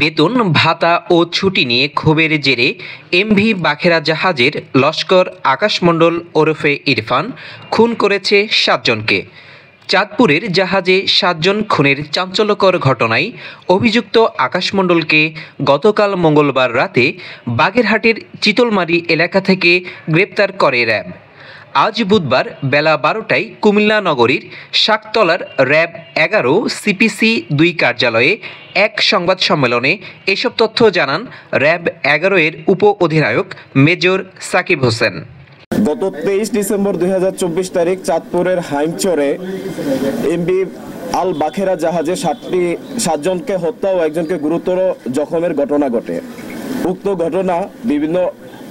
বেতন ভাতা ও ছুটি নিয়ে ক্ষোভের জেরে এমভি বাখেরা জাহাজের লস্কর আকাশমণ্ডল ওরফে ইরফান খুন করেছে ৭ জনকে। চাঁদপুরের জাহাজে ৭ জন খুনের চাঞ্চল্যকর ঘটনায় অভিযুক্ত আকাশমণ্ডলকে গতকাল মঙ্গলবার রাতে বাগেরহাটের চিতলমারী এলাকা থেকে গ্রেপ্তার করে র্যাব। আজ বুধবার বেলা ১২টায় কুমিল্লা নগরীর শাকতলার র্যাব ১১ সিপিসি ২ কার্যালয়ে এক সংবাদ সম্মেলনে এসব তথ্য জানান র্যাব ১১ এর উপ অধিনায়ক মেজর সাকিব হোসেন। গত ২৩ ডিসেম্বর ২০২৪ তারিখ চাঁদপুরের হাইমচরে এমভি আল বাখেরা জাহাজে ৭ জনকে হত্যা ও একজনকে গুরুতর জখমের ঘটনা ঘটে। উক্ত ঘটনা বিভিন্ন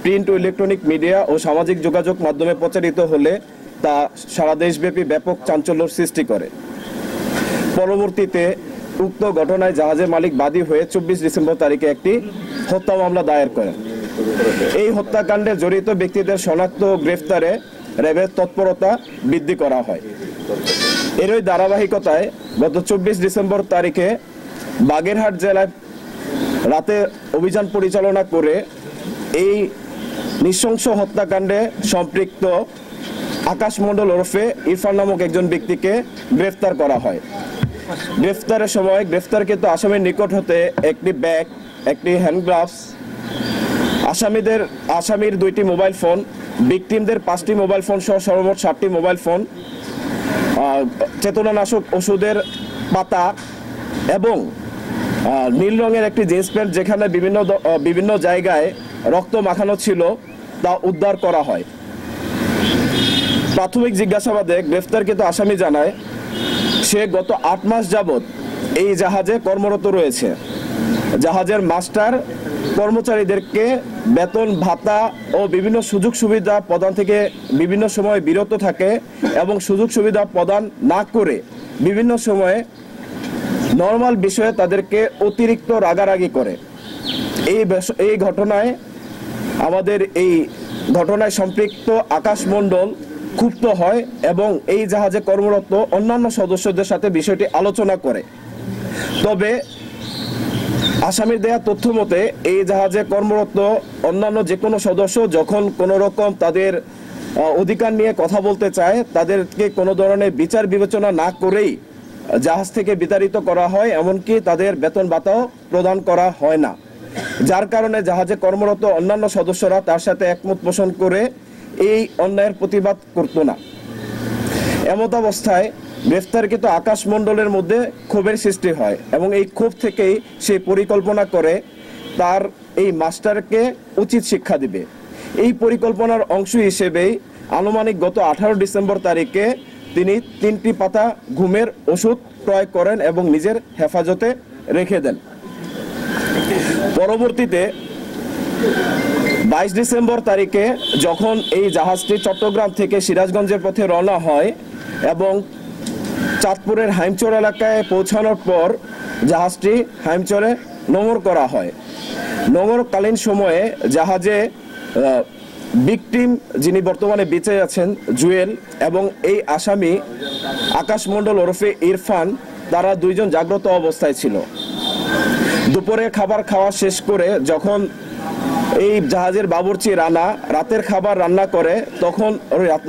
প্রিন্ট ও ইলেকট্রনিক মিডিয়া ও সামাজিক যোগাযোগ মাধ্যমে প্রচারিত হলে তা সারা দেশব্যাপী ব্যাপক চাঞ্চল্যের সৃষ্টি করে। পরবর্তীতে উক্ত ঘটনায় জাহাজের মালিক বাদী হয়ে ২৪ ডিসেম্বর তারিখে একটি হত্যা মামলা দায়ের করেন। এই হত্যাকাণ্ডে জড়িত ব্যক্তিদের শনাক্ত ও গ্রেফতারে র্যাবের তৎপরতা বৃদ্ধি করা হয়। এরই ধারাবাহিকতায় গত ২৪ ডিসেম্বর তারিখে বাগেরহাট জেলায় রাতে অভিযান পরিচালনা করে এই নৃশংস হত্যাকাণ্ডে সম্পৃক্ত আকাশমণ্ডল ওরফে ইরফান নামক একজন ব্যক্তিকে গ্রেফতার করা হয়। গ্রেফতারের সময় গ্রেফতারকৃত আসামির নিকট হতে একটি ব্যাগ, একটি হ্যান্ড গ্লাভস, আসামির ২টি মোবাইল ফোন, ভিকটিমদের ৫টি মোবাইল ফোন সহ সর্বমোট ৭টি মোবাইল ফোন, চেতনানাশক ওষুধের পাতা এবং নীল রঙের একটি জিন্স প্যান্ট যেখানে বিভিন্ন জায়গায় রক্ত মাখানো ছিল তা উদ্ধার করা হয়। প্রাথমিক জিজ্ঞাসাবাদে গ্রেফতারকৃত আসামি জানায় সে গত ৮ মাস যাবৎ এই জাহাজে কর্মরত রয়েছে। জাহাজের মাস্টার কর্মচারীদেরকে বেতন ভাতা ও বিভিন্ন সুযোগ সুবিধা প্রদান থেকে বিভিন্ন সময় বিরত থাকে এবং সুযোগ সুবিধা প্রদান না করে বিভিন্ন সময়ে নর্মাল বিষয়ে তাদেরকে অতিরিক্ত রাগারাগি করে। এই ঘটনায় সম্পৃক্ত আকাশমণ্ডল ক্ষুব্ধ হয় এবং এই জাহাজে কর্মরত অন্যান্য সদস্যদের সাথে বিষয়টি আলোচনা করে। তবে আসামির দেয়া তথ্য মতে এই জাহাজে কর্মরত অন্যান্য যে কোনো সদস্য যখন কোনো রকম তাদের অধিকার নিয়ে কথা বলতে চায় তাদেরকে কোনো ধরনের বিচার বিবেচনা না করেই জাহাজ থেকে বিতাড়িত করা হয়, এমনকি তাদের বেতন ভাতাও প্রদান করা হয় না। যার কারণে জাহাজে কর্মরত অন্যান্য সদস্যরা তার সাথে একমত পোষণ করে এই অন্যায়ের প্রতিবাদ করত না। এমতাবস্থায় গ্রেফতারকৃত আকাশমণ্ডলের মধ্যে ক্ষোভের সৃষ্টি হয় এবং এই ক্ষোভ থেকেই সে পরিকল্পনা করে তার এই মাস্টারকে উচিত শিক্ষা দিবে। এই পরিকল্পনার অংশ হিসেবেই আনুমানিক গত ১৮ ডিসেম্বর তারিখে তিনি ৩টি পাতা ঘুমের ওষুধ ক্রয় করেন এবং নিজের হেফাজতে রেখে দেন। পরবর্তীতে ২২ ডিসেম্বর তারিখে যখন এই জাহাজটি চট্টগ্রাম থেকে সিরাজগঞ্জের পথে রওনা হয় এবং চাঁদপুরের হাইমচর এলাকায় পৌঁছানোর পর জাহাজটি হাইমচরে নোঙর করা হয়। নোঙরকালীন সময়ে জাহাজে ভিকটিম যিনি বর্তমানে বেঁচে আছেন জুয়েল এবং এই আসামি আকাশমণ্ডল ওরফে ইরফান তারা দুইজন জাগ্রত অবস্থায় ছিল। দুপুরে খাবার খাওয়া শেষ করে যখন এই জাহাজের বাবুর্চি রানা রাতের খাবার রান্না করে তখন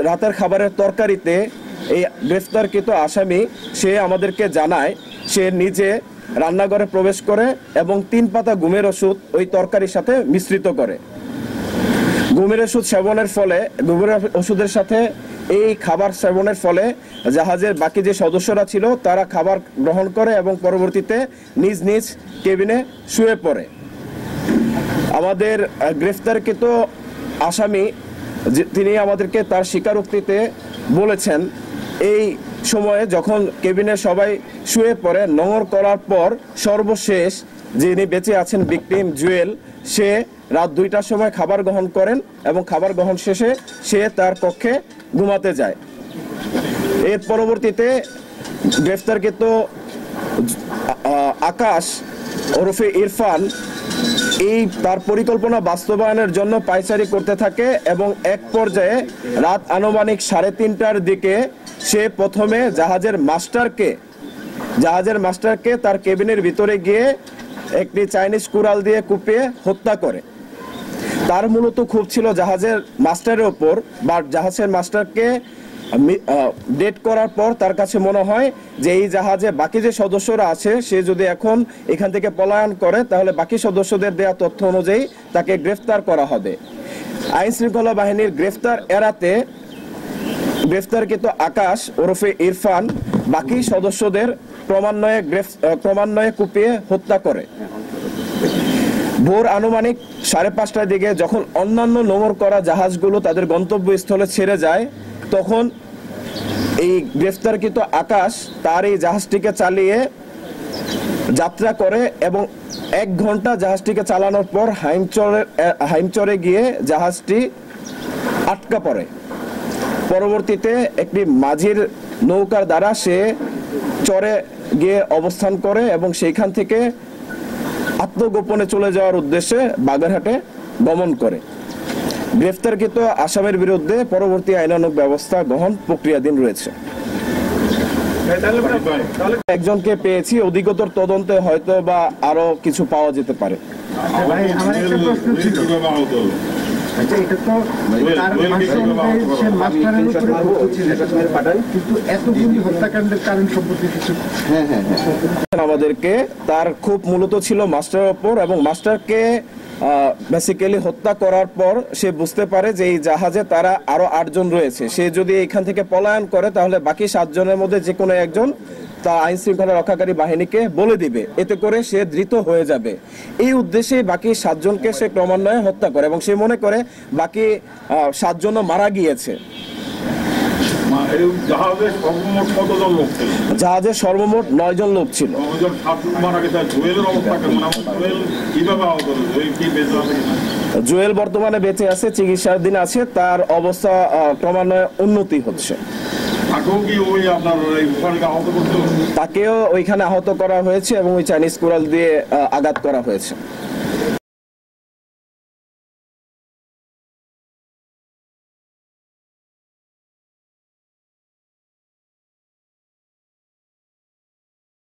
রাতের খাবারের তরকারিতে এই গ্রেফতারকৃত আসামি সে আমাদেরকে জানায় সে নিজে রান্নাঘরে প্রবেশ করে এবং ৩ পাতা ঘুমের ওষুধ ওই তরকারির সাথে মিশ্রিত করে। ঘুমের ওষুধের সাথে এই খাবার সেবনের ফলে জাহাজের বাকি যে সদস্যরা ছিল তারা খাবার গ্রহণ করে এবং পরবর্তীতে নিজ নিজ কেবিনে শুয়ে পড়ে। আমাদের গ্রেফতারকৃত আসামি তিনি আমাদেরকে তার স্বীকারোক্তিতে বলেছেন এই সময়ে যখন কেবিনে সবাই শুয়ে পড়ে নোঙর করার পর সর্বশেষ যিনি বেঁচে আছেন ভিকটিম জুয়েল সে রাত ২টার সময় খাবার গ্রহণ করেন এবং খাবার গ্রহণ শেষে সে তার কক্ষে ঘুমাতে যায়। এর পরবর্তীতে গ্রেফতারকৃত আকাশ ওরফে ইরফান তার পরিকল্পনা বাস্তবায়নের জন্য পায়চারি করতে থাকে এবং এক পর্যায়ে রাত আনুমানিক ৩:৩০টার দিকে সে প্রথমে জাহাজের মাস্টারকে তার কেবিনের ভিতরে গিয়ে একটি চাইনিজ কুড়াল দিয়ে কুপিয়ে হত্যা করে। তার মূলত ক্ষোভ ছিল জাহাজের মাস্টারের ওপর, বা জাহাজের মাস্টারকে ডেট করার পর তার কাছে মনে হয় যে এই জাহাজে বাকি যে সদস্যরা আছে সে যদি এখন এখান থেকে পলায়ন করে তাহলে বাকি সদস্যদের দেওয়া তথ্য অনুযায়ী তাকে গ্রেফতার করা হবে। আইন শৃঙ্খলা বাহিনীর গ্রেফতার এড়াতে গ্রেফতারকৃত আকাশ ওরফে ইরফান বাকি সদস্যদের ক্রমান্বয়ে কুপিয়ে হত্যা করে। ভোর আনুমানিক 5:30টার দিকে যখন অন্যান্য নোঙর করা জাহাজগুলো তাদের গন্তব্যস্থলে ছেড়ে যায়, তখন এই গ্রেফতারকৃত আকাশ তার এই জাহাজটিকে চালিয়ে যাত্রা করে এবং 1 ঘন্টা জাহাজটিকে চালানোর পর হাইমচরে গিয়ে জাহাজটি আটকা পড়ে। পরবর্তীতে একটি মাঝির নৌকার দ্বারা সে চরে গিয়ে অবস্থান করে এবং সেইখান থেকে আত্মগোপনে চলে যাওয়ার উদ্দেশ্যে বাগেরহাটে গমন করে। গ্রেফতারকৃত আসামির বিরুদ্ধে পরবর্তী আইনানুগ ব্যবস্থা গ্রহণ প্রক্রিয়াধীন রয়েছে। একজনকে পেয়েছি, অধিকতর তদন্তে হয়তো বা আরো কিছু পাওয়া যেতে পারে। আমাদেরকে তার খুব মূলত ছিল মাস্টারের ওপর, এবং মাস্টারকে বেসিক্যালি হত্যা করার পর সে বুঝতে পারে যে এই জাহাজে তারা আরো 8 জন রয়েছে। সে যদি এখান থেকে পলায়ন করে তাহলে বাকি 7 জনের মধ্যে যে কোনো একজন তা আইন শৃঙ্খলা রক্ষাকারী বাহিনীকে বলে দিবে, এতে করে সে ধৃত হয়ে যাবে। এই উদ্দেশ্যে বাকি 7 জনকে সে ক্রমান্বয়ে হত্যা করে এবং সে মনে করে বাকি 7 জনও মারা গিয়েছে। জাহাজে সর্বমোট 9 জন লোক ছিল। জুয়েল বর্তমানে বেঁচে আছে, চিকিৎসাধীন আছে, তার অবস্থা ক্রমান্বয়ে উন্নতি হচ্ছে। তাকেও ওইখানে আহত করা হয়েছে এবং ওই চাইনিজ কুড়াল দিয়ে আঘাত করা হয়েছে।